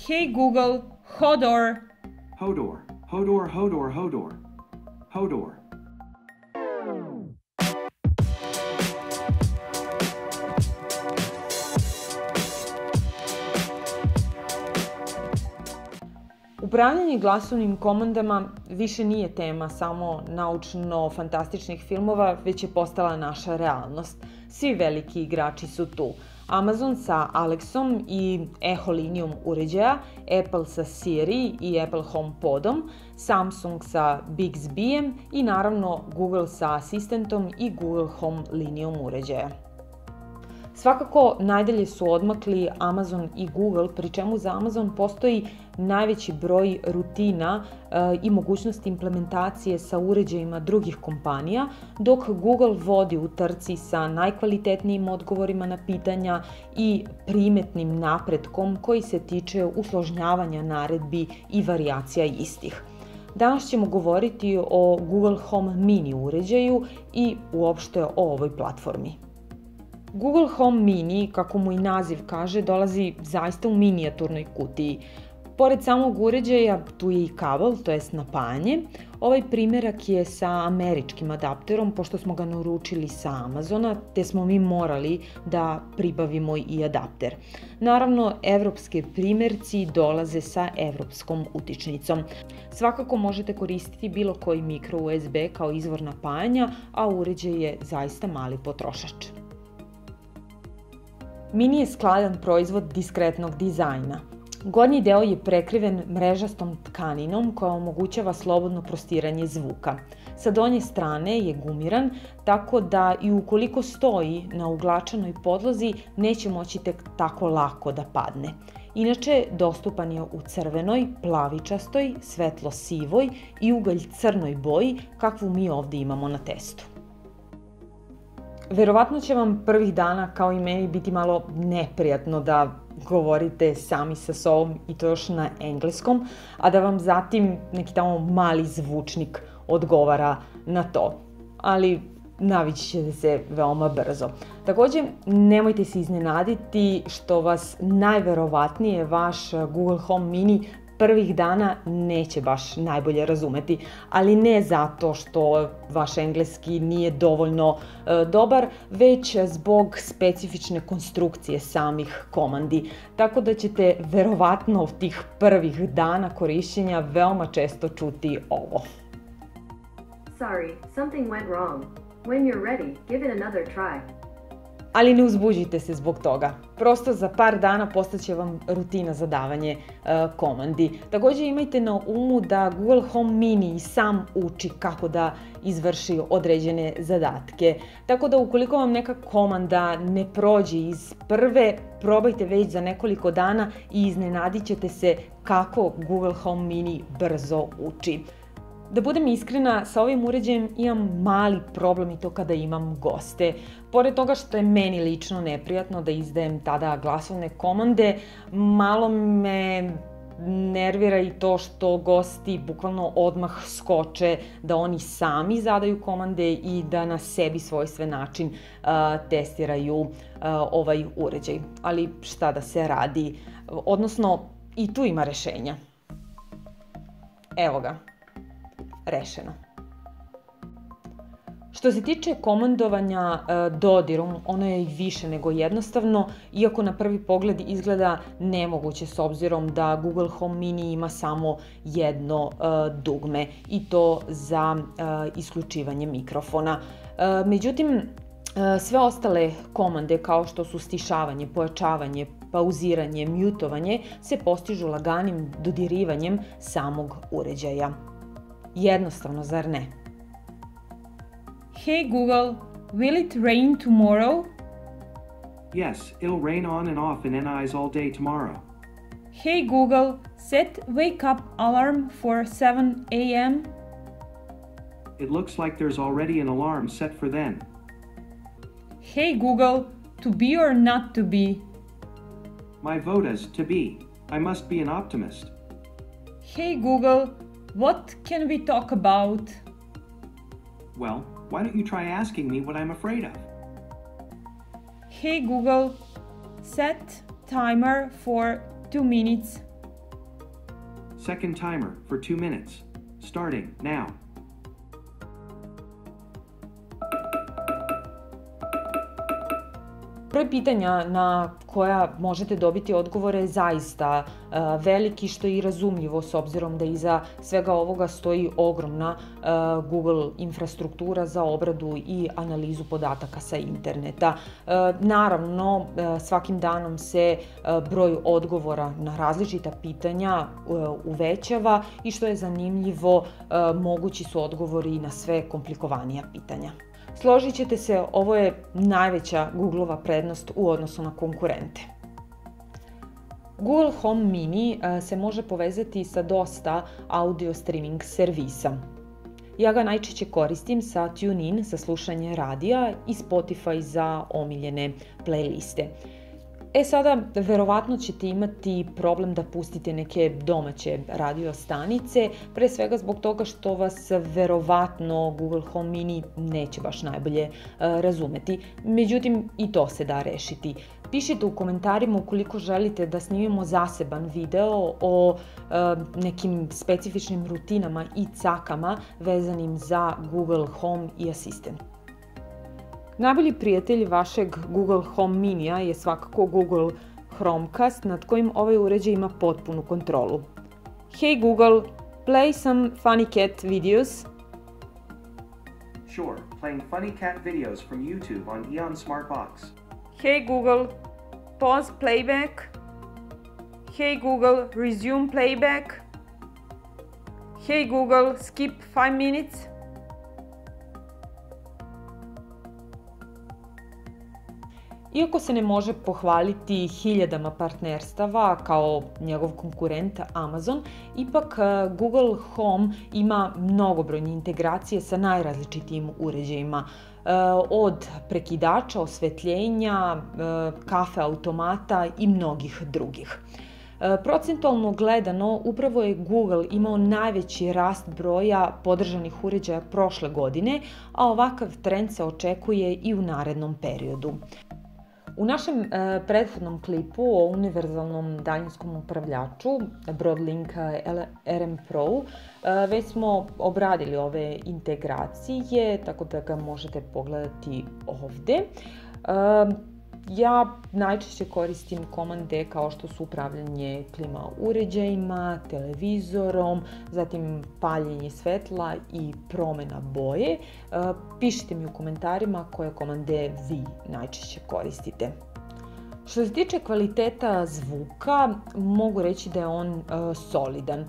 Hey Google, Hodor. Hodor, Hodor, Hodor, Hodor. Hodor. Upravljanje glasovnim komandama više nije tema samo naučno-fantastičnih filmova, već je postala naša realnost. Svi veliki igrači su tu. Amazon sa Alexom i Echo linijom uređaja, Apple sa Siri i Apple HomePodom, Samsung sa Bixbyjem i naravno Google sa Asistentom i Google Home linijom uređaja. Svakako, najdalje su odmakli Amazon i Google, pri čemu za Amazon postoji najveći broj rutina i mogućnosti implementacije sa uređajima drugih kompanija, dok Google vodi u trci sa najkvalitetnijim odgovorima na pitanja i primetnim napretkom koji se tiče usložnjavanja naredbi i varijacija istih. Danas ćemo govoriti o Google Home Mini uređaju i uopšte o ovoj platformi. Google Home Mini, kako mu i naziv kaže, dolazi zaista u minijaturnoj kutiji. Pored samog uređaja, tu je i kabel, to jest napajanje. Ovaj primjerak je sa američkim adapterom, pošto smo ga naručili sa Amazona, te smo mi morali da pribavimo i adapter. Naravno, evropske primjerci dolaze sa evropskom utičnicom. Svakako možete koristiti bilo koji micro USB kao izvor napajanja, a uređaj je zaista mali potrošač. Mini je skladan proizvod diskretnog dizajna. Gornji deo je prekriven mrežastom tkaninom koja omogućava slobodno prostiranje zvuka. Sa donje strane je gumiran, tako da i ukoliko stoji na uglačanoj podlozi neće moći tek tako lako da padne. Inače, dostupan je u crvenoj, plavičastoj, svetlo-sivoj i ugalj crnoj boji, kakvu mi ovdje imamo na testu. Verovatno će vam prvih dana, kao i meni, biti malo neprijatno da govorite sami sa sobom i to još na engleskom, a da vam zatim neki tamo mali zvučnik odgovara na to. Ali navići ćete se veoma brzo. Također, nemojte se iznenaditi što vas najverovatnije vaš Google Home Mini prvih dana neće baš najbolje razumeti, ali ne zato što vaš engleski nije dovoljno dobar, već zbog specifične konstrukcije samih komandi. Tako da ćete verovatno tih prvih dana korišćenja veoma često čuti ovo. Sorry, something went wrong. When you're ready, give it another try. Ali ne uzbuđite se zbog toga. Prosto za par dana postaće vam rutina za davanje komandi. Također imajte na umu da Google Home Mini sam uči kako da izvrši određene zadatke. Tako da ukoliko vam neka komanda ne prođe iz prve, probajte već za nekoliko dana i iznenadit ćete se kako Google Home Mini brzo uči. Da budem iskrena, sa ovim uređajem imam mali problem i to kada imam goste. Pored toga što je meni lično neprijatno da izdajem tada glasovne komande, malo me nervira i to što gosti bukvalno odmah skoče da oni sami zadaju komande i da na sebi svojstven način testiraju ovaj uređaj. Ali šta da se radi? Odnosno, i tu ima rešenja. Evo ga. Rešeno. Što se tiče komandovanja dodirom, ono je i više nego jednostavno, iako na prvi pogled izgleda nemoguće s obzirom da Google Home Mini ima samo jedno dugme i to za isključivanje mikrofona. Međutim, sve ostale komande kao što su stišavanje, pojačavanje, pauziranje, mutovanje se postižu laganim dodirivanjem samog uređaja. Jednostavno, zar ne? Hey Google, will it rain tomorrow? Yes, it'll rain on and off in NIs all day tomorrow. Hey Google, set wake up alarm for 7 a.m. It looks like there's already an alarm set for then. Hey Google, to be or not to be? My vote is to be. I must be an optimist. Hey Google, what can we talk about? Well, why don't you try asking me what I'm afraid of? Hey Google, set timer for 2 minutes. Second timer for 2 minutes. Starting now. Broj pitanja na koja možete dobiti odgovore je zaista veliki, što je i razumljivo s obzirom da iza svega ovoga stoji ogromna Google infrastruktura za obradu i analizu podataka sa interneta. Naravno, svakim danom se broj odgovora na različita pitanja uvećava i što je zanimljivo, mogući su odgovori na sve komplikovanija pitanja. Složit ćete se, ovo je najveća Googleova prednost u odnosu na konkurente. Google Home Mini se može povezati sa dosta audio streaming servisa. Ja ga najčešće koristim sa TuneIn za slušanje radija i Spotify za omiljene playliste. Sada, verovatno ćete imati problem da pustite neke domaće radio stanice, pre svega zbog toga što vas verovatno Google Home Mini neće baš najbolje razumeti. Međutim, i to se da rešiti. Pišite u komentarima ukoliko želite da snimimo zaseban video o nekim specifičnim rutinama i cakama vezanim za Google Home i Assistant. Najbolji prijatelj vašeg Google Home Minija je svakako Google Chromecast, nad kojim ovaj uređaj ima potpunu kontrolu. Hey Google, play some funny cat videos. Sure, playing funny cat videos from YouTube on Eon Smart Box. Hey Google, pause playback. Hey Google, resume playback. Hey Google, skip 5 minutes. Iako se ne može pohvaliti hiljadama partnerstava kao njegov konkurent Amazon, ipak Google Home ima mnogobrojne integracije sa najrazličitijim uređajima. Od prekidača, osvetljenja, kafe automata i mnogih drugih. Procentualno gledano, upravo je Google imao najveći rast broja podržanih uređaja prošle godine, a ovakav trend se očekuje i u narednom periodu. U našem prethodnom klipu o univerzalnom daljinskom upravljaču Broadlink RM Pro već smo obradili ove integracije, tako da ga možete pogledati ovde. Ja najčešće koristim komande kao što su upravljanje klima uređajima, televizorom, zatim paljenje svetla i promena boje. Pišite mi u komentarima koje komande vi najčešće koristite. Što se tiče kvaliteta zvuka, mogu reći da je on solidan.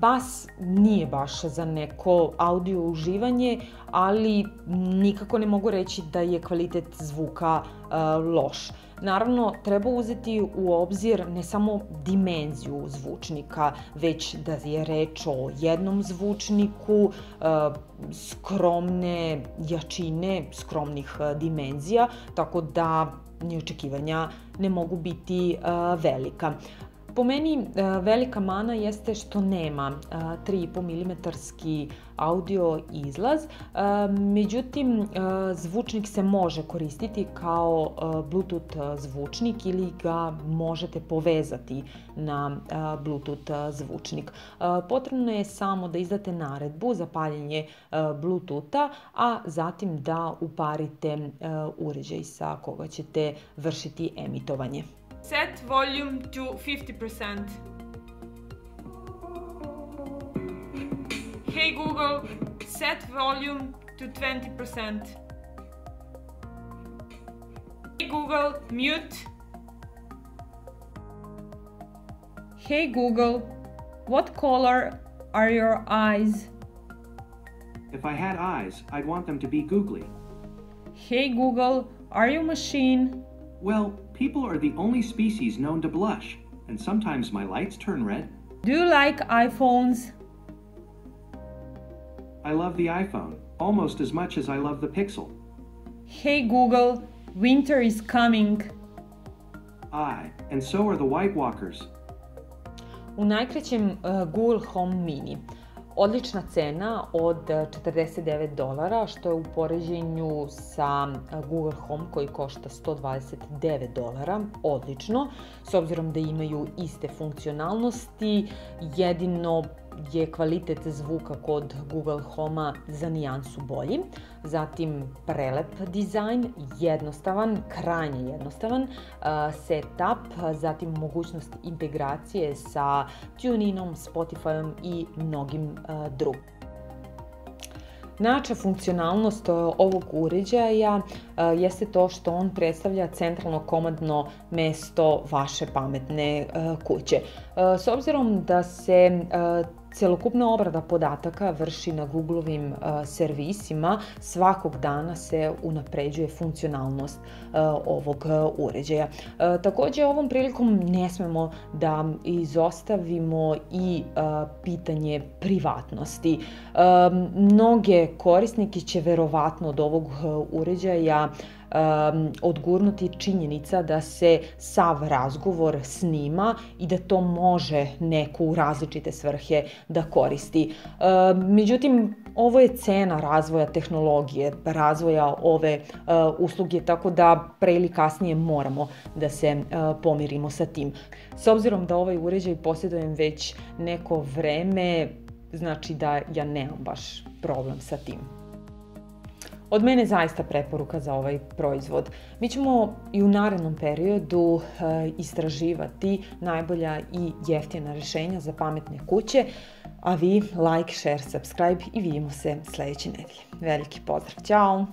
Bas nije baš za neko audio uživanje, ali nikako ne mogu reći da je kvalitet zvuka loš. Naravno, treba uzeti u obzir ne samo dimenziju zvučnika, već da je reč o jednom zvučniku, skromne jačine, skromnih dimenzija, tako da ni očekivanja ne mogu biti velika. Po meni velika mana jeste što nema 3,5 mm audio izlaz, međutim zvučnik se može koristiti kao Bluetooth zvučnik ili ga možete povezati na Bluetooth zvučnik. Potrebno je samo da izdate naredbu za paljenje Bluetootha, a zatim da uparite uređaj sa koga ćete vršiti emitovanje. Set volume to 50%. Hey Google, set volume to 20%. Hey Google, mute. Hey Google, what color are your eyes? If I had eyes, I'd want them to be googly. Hey Google, are you a machine? Well, people are the only species known to blush, and sometimes my lights turn red. Do you like iPhones? I love the iPhone, almost as much as I love the Pixel. Hey Google, winter is coming. Aye, and so are the White Walkers. U najkraćem Google Home Mini. Odlična cena od $49, što je u poređenju sa Google Home koji košta $129. Odlično, s obzirom da imaju iste funkcionalnosti, jedino je kvalitet zvuka kod Google Home-a za nijansu bolji. Zatim prelep dizajn, jednostavan, krajnje jednostavan setup, zatim mogućnost integracije sa TuneInom, Spotifyom i mnogim drugim. Najjača funkcionalnost ovog uređaja jeste to što on predstavlja centralno komandno mesto vaše pametne kuće. S obzirom da se celokupna obrada podataka vrši na Googlovim servisima, svakog dana se unapređuje funkcionalnost ovog uređaja. Takođe, ovom prilikom ne smemo da izostavimo i pitanje privatnosti. Mnoge korisnike će verovatno od ovog uređaja odgurnuti činjenica da se sav razgovor snima i da to može neko u različite svrhe da koristi. Međutim, ovo je cena razvoja tehnologije, razvoja ove usluge, tako da pre ili kasnije moramo da se pomirimo sa tim. S obzirom da ovaj uređaj posjedujem već neko vreme, znači da ja nemam baš problem sa tim. Od mene zaista preporuka za ovaj proizvod. Mi ćemo i u narednom periodu istraživati najbolja i jeftina rešenja za pametne kuće, a vi like, share, subscribe i vidimo se sledeće nedelje. Veliki pozdrav, ćao!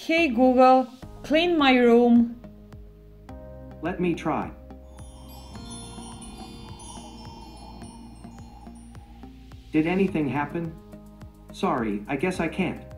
Hey Google, clean my room. Let me try. Did anything happen? Sorry, I guess I can't.